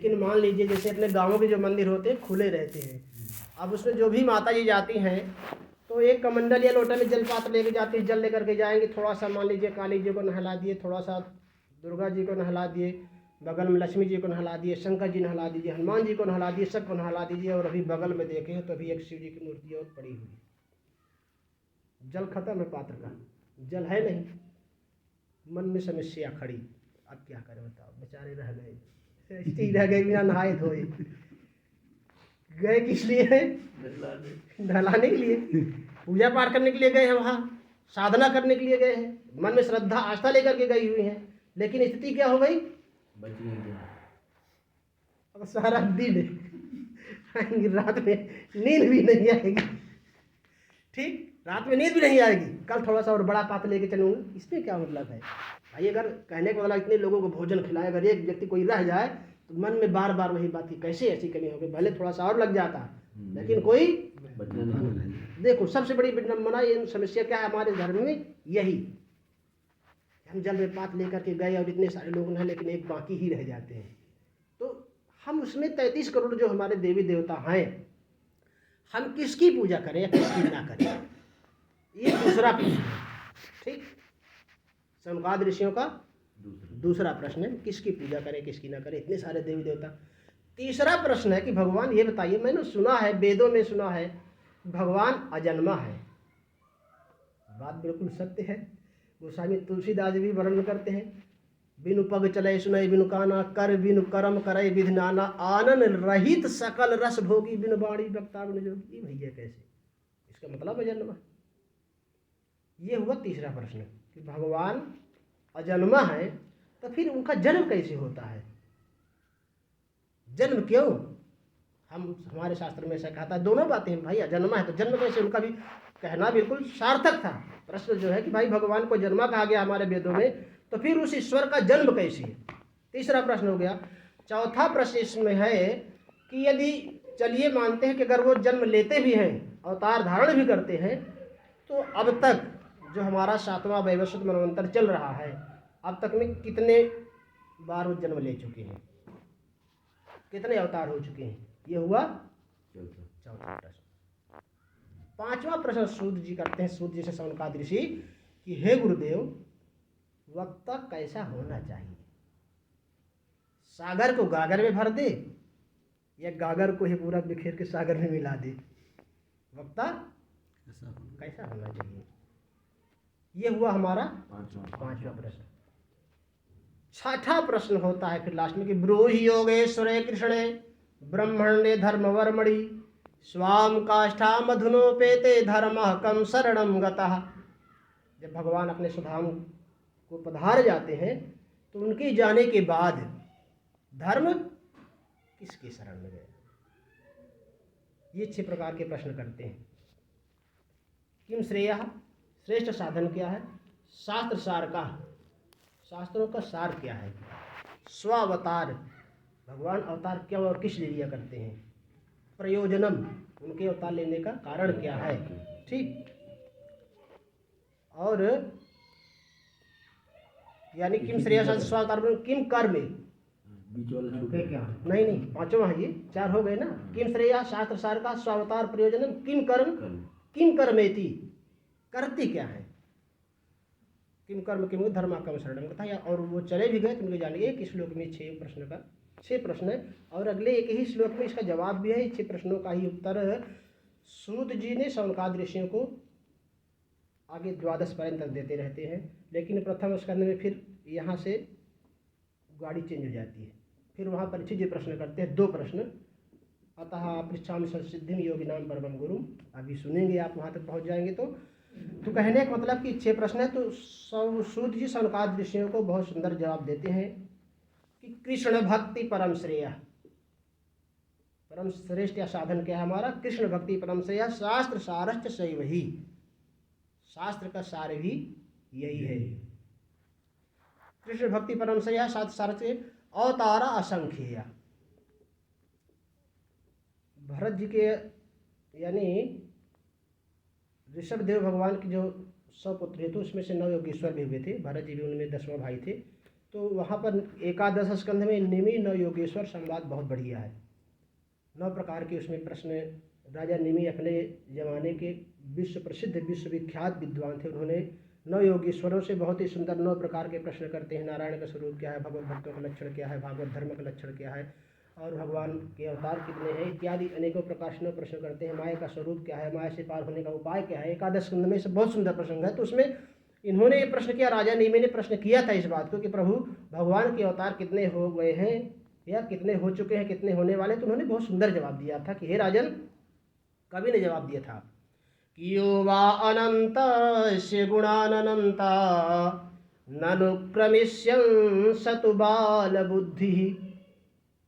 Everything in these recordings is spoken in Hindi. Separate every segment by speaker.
Speaker 1: लेकिन मान लीजिए जैसे अपने गाँवों के जो मंदिर होते हैं खुले रहते हैं, अब उसमें जो भी माता जी जाती हैं तो एक कमंडल या लोटा में जल पात्र लेके जाती है, जल लेकर के जाएंगे, थोड़ा सा मान लीजिए काली जी को नहला दिए, थोड़ा सा दुर्गा जी को नहला दिए, बगल में लक्ष्मी जी को नहला दिए, शंकर जी नहला दीजिए, हनुमान जी को नहला दिए, सबको नहला दीजिए। और अभी बगल में देखें तो अभी एक शिव जी की मूर्ति और पड़ी हुई, जल खत्म है, पात्र का जल है नहीं, मन में समस्या खड़ी, अब क्या करें बताओ, बेचारे रह गए, रह गए बिना नहाए धोए, गए किस लिए है? नहलाने के लिए, पूजा पाठ करने के लिए गए हैं, वहाँ साधना करने के लिए गए हैं, मन में श्रद्धा आस्था लेकर के गई हुई हैं, लेकिन स्थिति क्या हो गई? अब सारा दिन रात में नींद भी नहीं आएगी, ठीक, रात में नींद भी नहीं आएगी, कल थोड़ा सा और बड़ा पात्र लेके चलूँगा, इसमें क्या मतलब है भाई? अगर कहने को वाला इतने लोगों को भोजन खिलाए, अगर एक व्यक्ति कोई रह जाए तो मन में बार बार वही बात की कैसे ऐसी कमी हो गई, भले थोड़ा सा और लग जाता लेकिन कोई देखो सबसे बड़ी विडंबना ये समस्या क्या है हमारे धर्म में, यही हम जल में पात लेकर के गए और इतने सारे लोग हैं लेकिन एक बाकी ही रह जाते हैं। तो हम उसमें 33 करोड़ जो हमारे देवी देवता हैं, हम किसकी पूजा करें या किसकी ना करें, ये दूसरा प्रश्न है, ठीक, सनकादिक ऋषियों का दूसरा प्रश्न है, किसकी पूजा करें किसकी ना करें, इतने सारे देवी देवता। तीसरा प्रश्न है कि भगवान ये बताइए, मैंने सुना है, वेदों में सुना है भगवान अजन्मा है, बात बिल्कुल सत्य है, गोस्वामी तुलसीदास भी वर्णन करते हैं, बिनु पग चले सुनय बिनु काना, कर बिनु कर्म करे विधि नाना, आनंद रहित सकल रस भोगी बिनु बाणी वक्ता बिनु जोगी। भैया कैसे, इसका मतलब अजन्मा, ये हुआ तीसरा प्रश्न कि भगवान अजन्मा है तो फिर उनका जन्म कैसे होता है, जन्म क्यों? हमारे शास्त्र में ऐसा कहता है, दोनों बातें हैं भाई, अजन्मा है तो जन्म कैसे, उनका भी कहना बिल्कुल सार्थक था। प्रश्न जो है कि भाई भगवान को जन्मा कहा गया हमारे वेदों में, तो फिर उस ईश्वर का जन्म कैसे है, तीसरा प्रश्न हो गया। चौथा प्रश्न इसमें है कि यदि चलिए मानते हैं कि अगर वो जन्म लेते भी हैं, अवतार धारण भी करते हैं, तो अब तक जो हमारा 7वां वैवस्वत मनवंतर चल रहा है, अब तक में कितने बार वो जन्म ले चुके हैं, कितने अवतार हो चुके हैं, ये हुआ चौथा प्रश्न। पांचवा प्रश्न सूत जी करते हैं, सूत जी से सनकादिक ऋषि कि हे गुरुदेव, वक्ता कैसा होना चाहिए, सागर को गागर में भर दे या गागर को ही पूरा बिखेर के सागर में मिला दे, वक्ता कैसा होना चाहिए, ये हुआ हमारा पांचवा प्रश्न। छठा प्रश्न होता है फिर लास्ट में कि ब्रूहि योगेश्वरे कृष्णे ब्रह्मण्ये धर्मवर्मणि स्वाम काष्ठा मधुनोपेते धर्मः कम शरणम गतः। जब भगवान अपने स्वधाम को पधार जाते हैं तो उनके जाने के बाद धर्म किसके शरण में गया, ये 6 प्रकार के प्रश्न करते हैं। किम श्रेयः, श्रेष्ठ साधन क्या है, शास्त्र सार का, शास्त्रों का सार क्या है, स्वावतार, भगवान अवतार क्या और किस लिए लिया करते हैं, प्रयोजनम, उनके अवतार लेने का कारण क्या है, ठीक, और यानी किम श्रेयः स्वावतार, किम कर्म, नहीं पांचवा है ये, 4 हो गए ना, किम श्रेयः शास्त्र सार का, स्वावतार, प्रयोजनम, किम कर्म, किम कर्मेति, करती क्या है, किम कर्म किम धर्म कम शरणम गतः। और वो चले भी गए तो उनके जानिए कि श्लोक में 6 प्रश्न है और अगले एक ही श्लोक में इसका जवाब भी है। 6 प्रश्नों का ही उत्तर सूत जी ने सनकादिक ऋषियों को आगे 12 पर्यंत तक देते रहते हैं, लेकिन प्रथम स्कंद में फिर यहाँ से गाड़ी चेंज हो जाती है, फिर वहाँ परीक्षित जी प्रश्न करते हैं 2 प्रश्न, अतः पृच्छामि संसिद्धिम योगिनाम परमं गुरु, अभी सुनेंगे आप, वहाँ तक पहुँच जाएंगे। तो कहने का मतलब कि 6 प्रश्न है, तो सूत जी सनकादिक ऋषियों को बहुत सुंदर जवाब देते हैं कि कृष्ण भक्ति परम श्रेय, परम श्रेष्ठ या साधन क्या है हमारा, कृष्ण भक्ति परम श्रेय, शास्त्र सारश्च सैव ही, शास्त्र का सार भी यही है, कृष्ण भक्ति परम श्रेय, शास्त्र सारश्च, अवतारा असंख्य, भरत जी के यानी ऋषभ देव भगवान के जो 100 पुत्र थे तो उसमें से 9 योगेश्वर भी हुए थे, भरत जी भी उनमें 10वां भाई थे, तो वहाँ पर एकादश स्कंध में निमि नव योगेश्वर संवाद बहुत बढ़िया है। 9 प्रकार के उसमें प्रश्न। राजा निमि अपने जमाने के विश्व प्रसिद्ध विश्वविख्यात विद्वान थे। उन्होंने 9 योगेश्वरों से बहुत ही सुंदर 9 प्रकार के प्रश्न करते हैं। नारायण का स्वरूप क्या है, भगवत भक्तों का लक्षण क्या है, भागवत धर्म का लक्षण क्या है, और भगवान के अवतार कितने हैं इत्यादि अनेकों प्रकार से प्रश्न करते हैं। माया का स्वरूप क्या है, माया से पार होने का उपाय क्या है। एकादश स्कंध में सब बहुत सुंदर प्रसंग है। तो उसमें इन्होंने ये प्रश्न किया, राजा निमि ने प्रश्न किया था इस बात को कि प्रभु भगवान के अवतार कितने हो गए हैं या कितने हो चुके हैं, कितने होने वाले। तो उन्होंने बहुत सुंदर जवाब दिया था कि हे राजन, कवि ने जवाब दिया था कि यो वा अनंत से गुणानंता ननुक्रमिष्यं सतु बाल बुद्धि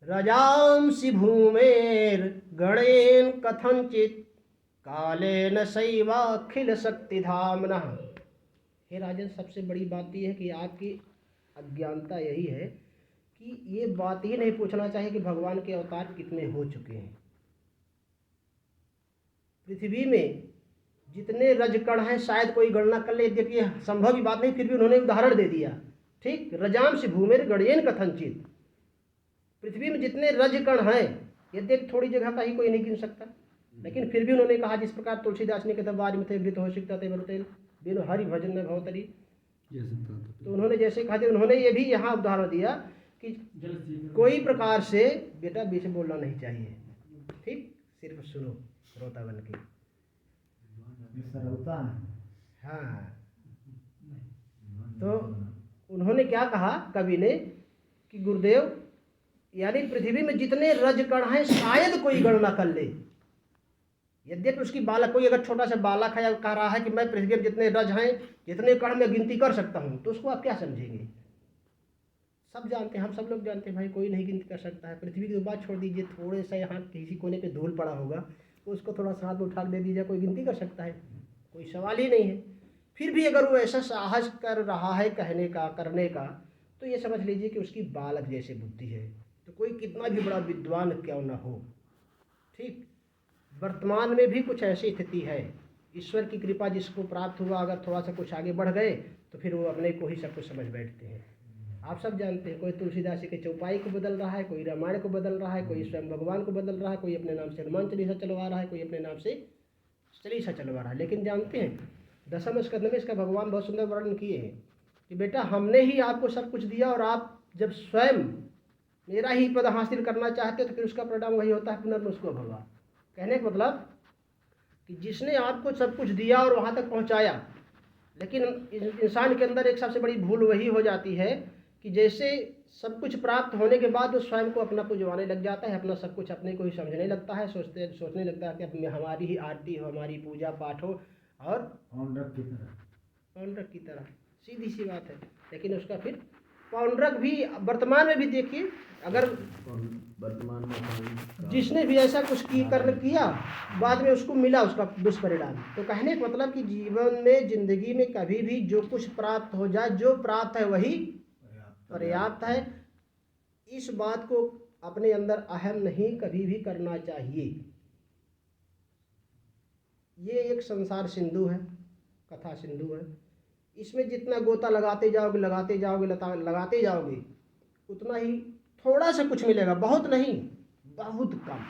Speaker 1: रजांसि भूमेर गणेन कथंचित कालेन सैवाखिल शक्ति धामना। हे राजन, सबसे बड़ी बात यह है कि आपकी अज्ञानता यही है कि ये बात ही नहीं पूछना चाहिए कि भगवान के अवतार कितने हो चुके हैं। पृथ्वी में जितने रजकण हैं शायद कोई गणना कर ले, देखिए संभव की बात नहीं, फिर भी उन्होंने उदाहरण दे दिया। ठीक, रजांसि भूमेर गणेन कथंचित। पृथ्वी में जितने रजकण हैं यद्यपि थोड़ी जगह का ही कोई नहीं गिन सकता, लेकिन फिर भी उन्होंने कहा जिस प्रकार तुलसीदास ने कहता बाज में थे घृत हो सकता थे बरतेल बिन हरि भजन में भवतरी। तो उन्होंने जैसे कहा, उन्होंने ये भी यहाँ उदाहरण दिया कि कोई प्रकार से बेटा बीच बोलना नहीं चाहिए। ठीक, सिर्फ सुनो श्रोता बन के। हाँ, तो उन्होंने क्या कहा कवि ने कि गुरुदेव, यानी पृथ्वी में जितने रजकण हैं शायद कोई गणना कर ले। यद्यपि उसकी बालक, कोई अगर छोटा सा बालक है या कह रहा है कि मैं पृथ्वी में जितने रज हैं जितने कण में गिनती कर सकता हूँ, तो उसको आप क्या समझेंगे। सब जानते हैं, हम सब लोग जानते हैं भाई कोई नहीं गिनती कर सकता है। पृथ्वी की बात छोड़ दीजिए, थोड़े सा यहाँ किसी कोने पे धूल पड़ा होगा तो उसको थोड़ा सा हाथ में उठा दे दीजिए, कोई गिनती कर सकता है, कोई सवाल ही नहीं है। फिर भी अगर वो ऐसा साहस कर रहा है कहने का, करने का, तो ये समझ लीजिए कि उसकी बालक जैसे बुद्धि है। तो कोई कितना भी बड़ा विद्वान क्यों ना हो, ठीक, वर्तमान में भी कुछ ऐसी स्थिति है। ईश्वर की कृपा जिसको प्राप्त हुआ, अगर थोड़ा सा कुछ आगे बढ़ गए तो फिर वो अपने को ही सब कुछ समझ बैठते हैं। आप सब जानते हैं, कोई तुलसीदास के चौपाई को बदल रहा है, कोई रामायण को बदल रहा है, कोई स्वयं भगवान को बदल रहा है, कोई अपने नाम से हनुमान चालीसा चलवा रहा है, कोई अपने नाम से चालीसा चलवा रहा है। लेकिन जानते हैं दसम स्कंध में इसका भगवान बहुत सुंदर वर्णन किए हैं कि बेटा हमने ही आपको सब कुछ दिया और आप जब स्वयं मेरा ही पद हासिल करना चाहते तो फिर उसका परिणाम वही होता है पुनर्मुस्को भगवान। कहने का मतलब कि जिसने आपको सब कुछ दिया और वहाँ तक पहुँचाया, लेकिन इंसान के अंदर एक सबसे बड़ी भूल वही हो जाती है कि जैसे सब कुछ प्राप्त होने के बाद वो स्वयं को अपना पुजवाने लग जाता है, अपना सब कुछ अपने को ही समझने लगता है, सोचने लगता है कि अब हमारी ही आरती हो, हमारी पूजा पाठ हो, और पौंड्रक की तरह सीधी सी बात है। लेकिन उसका फिर पौंड्रक भी वर्तमान में भी देखिए, अगर वर्तमान में जिसने भी ऐसा कुछ किया बाद में उसको मिला उसका दुष्परिणाम। तो कहने का मतलब कि जीवन में, जिंदगी में कभी भी जो कुछ प्राप्त हो जाए, जो प्राप्त है वही पर्याप्त है। इस बात को अपने अंदर अहम नहीं कभी भी करना चाहिए। ये एक संसार सिंधु है, कथा सिंधु है। इसमें जितना गोता लगाते जाओगे लगाते जाओगे उतना ही थोड़ा सा कुछ मिलेगा, बहुत नहीं, बहुत कम।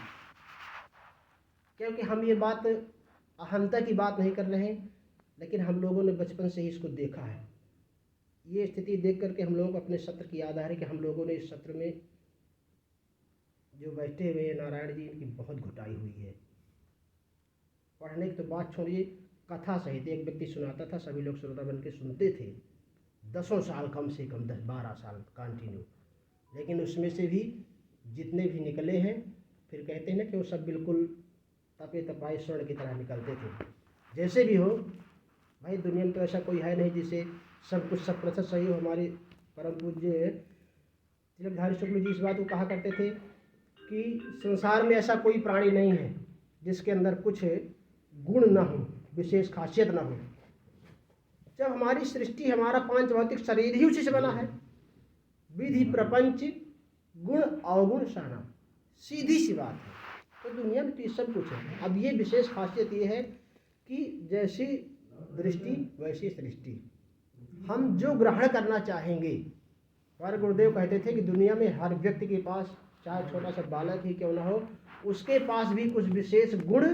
Speaker 1: क्योंकि हम ये बात अहंता की बात नहीं कर रहे हैं, लेकिन हम लोगों ने बचपन से ही इसको देखा है। ये स्थिति देख करके हम लोगों को अपने सत्र की याद आ रही है कि हम लोगों ने इस सत्र में जो बैठे हुए हैं नारायण जी, इनकी बहुत घुटाई हुई है। पढ़ने की तो बात छोड़िए, कथा सहित एक व्यक्ति सुनाता था, सभी लोग श्रोता बन के सुनते थे, 10 साल, कम से कम 10-12 साल कंटिन्यू। लेकिन उसमें से भी जितने भी निकले हैं, फिर कहते हैं ना कि वो सब बिल्कुल तपे तपाए स्वर्ण की तरह निकलते थे। जैसे भी हो भाई, दुनिया में तो ऐसा कोई है नहीं जिसे सब कुछ 100% सही हो। हमारे परम पूज्य तिलकधारी शुक्ल जी इस बात को कहा करते थे कि संसार में ऐसा कोई प्राणी नहीं है जिसके अंदर कुछ गुण ना हो, विशेष खासियत ना हो। जब हमारी सृष्टि, हमारा 5 भौतिक शरीर ही उसी से बना है। विधि प्रपंच गुण अवगुण साना, सीधी सी बात है। तो दुनिया में तो सब कुछ है। अब ये विशेष खासियत ये है कि जैसी दृष्टि वैसी सृष्टि। हम जो ग्रहण करना चाहेंगे हमारे गुरुदेव कहते थे कि दुनिया में हर व्यक्ति के पास, चाहे छोटा सा बालक ही क्यों ना हो, उसके पास भी कुछ विशेष गुण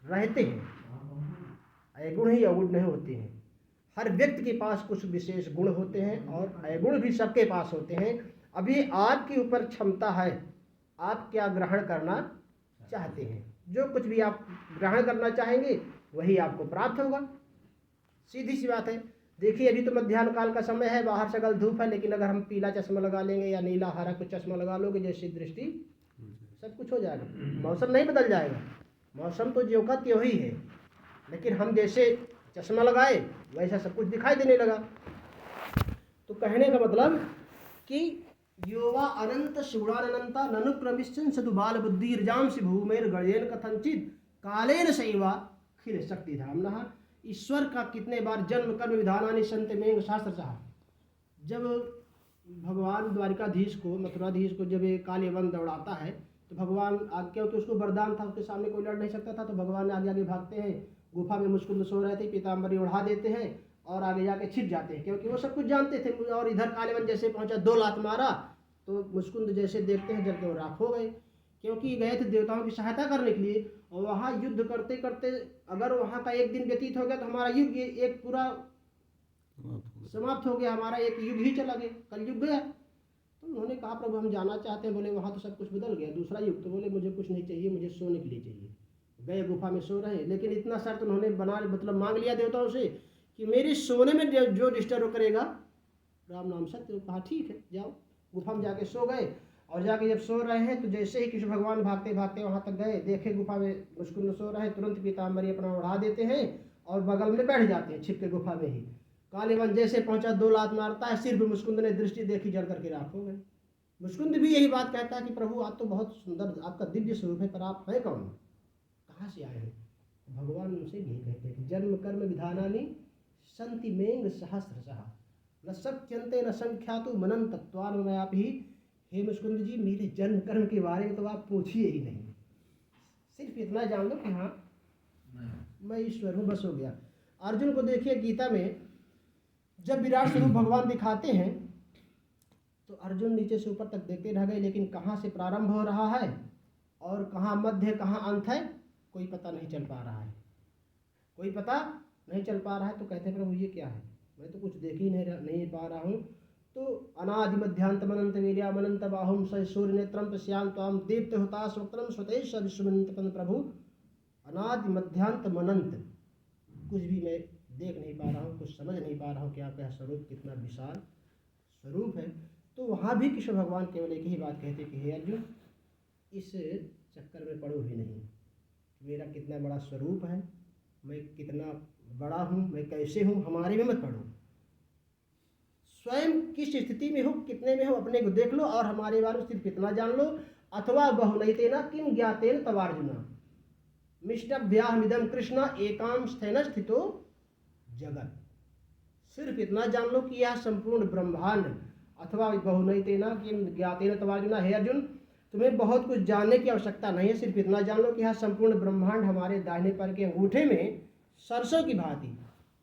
Speaker 1: रहते हैं। अवगुण ही अवगुण नहीं होते हैं। हर व्यक्ति के पास कुछ विशेष गुण होते हैं और अवगुण भी सबके पास होते हैं। अभी आपके ऊपर क्षमता है, आप क्या ग्रहण करना चाहते हैं। जो कुछ भी आप ग्रहण करना चाहेंगे वही आपको प्राप्त होगा। सीधी सी बात है। देखिए अभी तो मध्याह्न काल का समय है, बाहर सगल धूप है, लेकिन अगर हम पीला चश्मा लगा लेंगे या नीला हरा कुछ चश्मा लगा लोगे, जैसी दृष्टि सब कुछ हो जाएगा। मौसम नहीं बदल जाएगा, मौसम तो ज्यों का त्यों ही है, लेकिन हम जैसे चश्मा लगाए वैसा सब कुछ दिखाई देने लगा। तो कहने का मतलब कि योवा अनंत शिवरानंता ननुक्रमिश्चन सदुबाल बुद्धिर्जाम से भूमेर गणेन कथनचित कालेन शैवा खिर शक्ति धामना। ईश्वर का कितने बार जन्म कर्म विधानानि संत मेंग शास्त्र चाह। जब भगवान द्वारिकाधीश को, मथुराधीश को जब ये काले वन दौड़ाता है तो भगवान क्योंकि उसको वरदान था, उसके सामने कोई लड़ नहीं सकता था, तो भगवान आगे आगे भागते हैं। गुफा में मुस्कुंद सो रहे थे, पीताम्बरी उड़ा देते हैं और आगे जाके छिप जाते हैं, क्योंकि वो सब कुछ जानते थे। और इधर काले वन जैसे पहुंचा, 2 लात मारा तो मुस्कुंद जैसे देखते हैं जल के वो राख हो गए, क्योंकि गए थे देवताओं की सहायता करने के लिए। और वहाँ युद्ध करते करते अगर वहाँ का एक दिन व्यतीत हो गया तो हमारा युग एक पूरा समाप्त हो गया, हमारा एक युग ही चला गया, कल युग गया। तो उन्होंने कहा प्रभु हम जाना चाहते हैं। बोले वहाँ तो सब कुछ बदल गया, दूसरा युग। तो बोले मुझे कुछ नहीं चाहिए, मुझे सोने के लिए चाहिए। गए गुफा में सो रहे, लेकिन इतना शर्त उन्होंने मतलब मांग लिया देवताओं से कि मेरे सोने में जो डिस्टर्ब करेगा राम नाम सत्य। कहा ठीक है जाओ। गुफा में जाके सो गए और जाके जब सो रहे हैं तो जैसे ही कृष्ण भगवान भागते भागते वहाँ तक गए, देखे गुफा में मुस्कुंद सो रहे, तुरंत पीताम्बरी अपना उड़ा देते हैं और बगल में बैठ जाते हैं छिप के गुफा में ही। कालीवन जैसे पहुंचा, 2 लात मारता है, सिर्फ मुस्कुंद ने दृष्टि देखी, जल करके राख हो गए। मुस्कुंद भी यही बात कहता है कि प्रभु आप तो बहुत सुंदर, आपका दिव्य स्वरूप है, पर आप हैं कौन, कहाँ से आए हैं। भगवान उनसे यही कहते हैं कि जन्म कर्म विधानानि संति मेंग सहस्रशः न शक्यन्ते न संख्यातु मनन तत्त्वान्वयापि। हे मुस्कुंद जी, मेरे जन्म कर्म के बारे में तो आप पूछिए ही नहीं, सिर्फ इतना जान लो कि हाँ मैं ईश्वर हूँ, बस हो गया। अर्जुन को देखिए गीता में जब विराट स्वरूप भगवान दिखाते हैं तो अर्जुन नीचे से ऊपर तक देखते रह गए, लेकिन कहाँ से प्रारंभ हो रहा है और कहाँ मध्य कहाँ अंत है कोई पता नहीं चल पा रहा है, कोई पता नहीं चल पा रहा है। तो कहते हैं प्रभु ये क्या है, मैं तो कुछ देख ही नहीं पा रहा हूँ। तो अनादि मध्यांत मनंत वीर्यामनंत बाहुम स सूर्य नेत्रम पश्याम त्वाम दीप्त होता स्वक्रम स्वतेश विश्वमंत प्रभु। अनादि मध्यांत मनंत, कुछ भी मैं देख नहीं पा रहा हूँ, कुछ समझ नहीं पा रहा हूँ कि आपका स्वरूप कितना विशाल स्वरूप है। तो वहाँ भी कृष्ण भगवान केवल एक ही बात कहते कि हे अर्जुन, इस चक्कर में पड़ो ही नहीं, मेरा कितना बड़ा स्वरूप है, मैं कितना बड़ा हूँ, मैं कैसे हूँ, हमारे में मत पड़ो। स्वयं किस स्थिति में हो, कितने में हो, अपने को देख लो और हमारे बारे में सिर्फ इतना जान लो। अथवा बहुनैतेन किं ज्ञातेन तवार्जुन मिष्टभ्याहमिदं कृष्ण एकाम स्थेन स्थितो जगत। सिर्फ इतना जान लो कि यह संपूर्ण ब्रह्मांड, अथवा बहुनैतेन किं ज्ञातेन तवार्जुन, हे अर्जुन तुम्हें बहुत कुछ जानने की आवश्यकता नहीं है, सिर्फ इतना जान लो कि यह संपूर्ण ब्रह्मांड हमारे दाहिने पैर के अंगूठे में सरसों की भांति,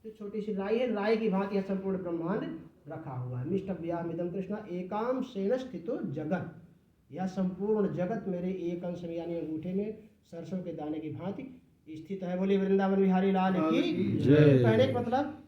Speaker 1: जो छोटी सी राई है, राई की भांति यह संपूर्ण ब्रह्मांड रखा हुआ है। मिष्टभ्याहमिदं कृष्ण एकाम सेन स्थितो जगत, यह संपूर्ण जगत मेरे एक अंश में यानी अंगूठे में सरसों के दाने की भांति स्थित है। बोले वृंदावन बिहारी लाल की जय। कहने का मतलब